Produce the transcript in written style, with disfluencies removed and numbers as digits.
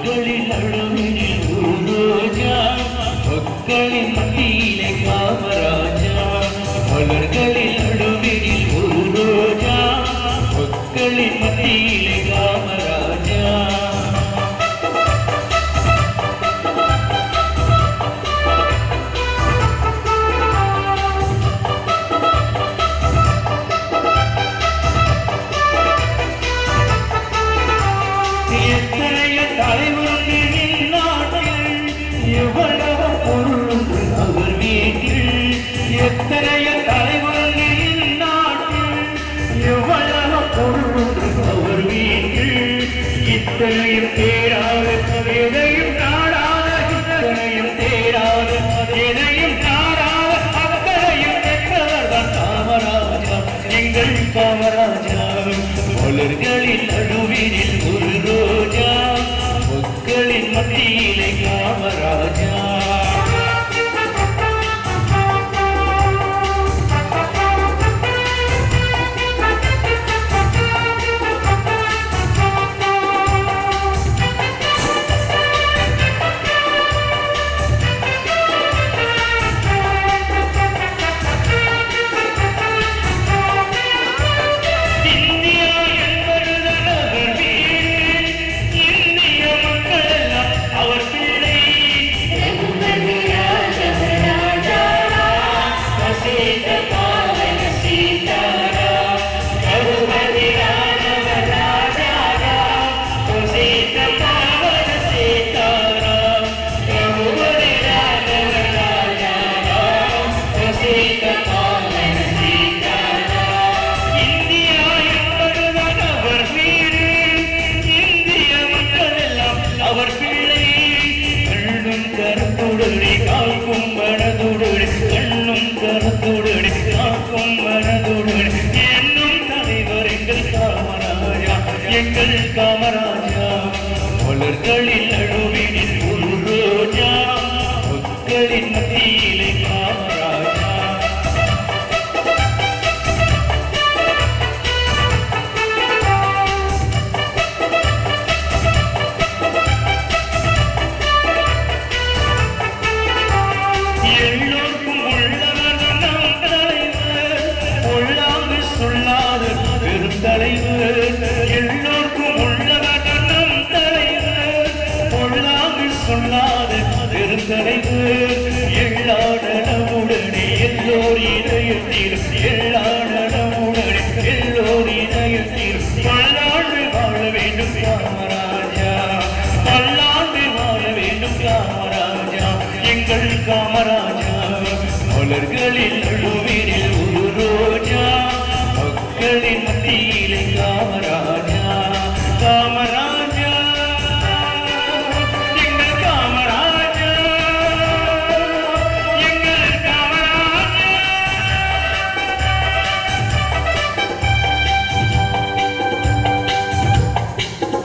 மலர்களின் நடுவினில் ஒரு ரோஜா, மக்களின் மத்தியிலே காமராஜா. மலர்களின் நடுவினில் ஒரு ரோஜா, மக்களின் மத்தியிலே காமராஜா. எத்தனைய தலைவர்கள் இந்நாட்டில், எவ்வளவு பொருள் அவர் வீட்டில். எத்தனைய தலைவர்கள் இந்நாட்டில், எவ்வளவு பொருள் அவர் வீட்டில். இத்தனையும் தேராத எதையும் நாடாத, இத்தனையும் தேராத எதையும் நாடாத, அத்தனையும் பெற்றவர்தான் காமராஜா, எங்கள் காமராஜா. மலர்களின் நடுவினில் ஒரு ரோஜா, மக்களின் மத்தியிலே காமராஜா. அவர் பிள்ளை கண்ணும் கருத்துடனே காக்கும் மனதுடனே, கண்ணும் கருத்துடனே காக்கும் மனதுடனே, என்னும் தலைவர் எங்கள் காமராஜா, எங்கள் காமராஜா. மலர்களின் நடுவினில் ஒரு ரோஜா, மக்களின் மத்தியிலே காமராஜா. எல்லோருக்கும் உள்ளவர் நம் தலைவர், பொல்லாங்கு சொல்லாத பெரும் தலைவர். எல்லோருக்கும் உள்ளவர் நம் தலைவர், பொல்லாங்கு சொல்லாத பெரும் தலைவர். எல்லா நலமுடனே எல்லோர் இதயத்தில், எல்லா நலமுடனே எல்லோர் இதயத்தில், பல்லாண்டு வாழ வேண்டும் காமராஜா, பல்லாண்டு வாழ வேண்டும் காமராஜா, எங்கள் காமராஜா. மலர்களின் நடுவினில் ஒரு ரோஜா, மக்களின் மத்தியிலே காமராஜா.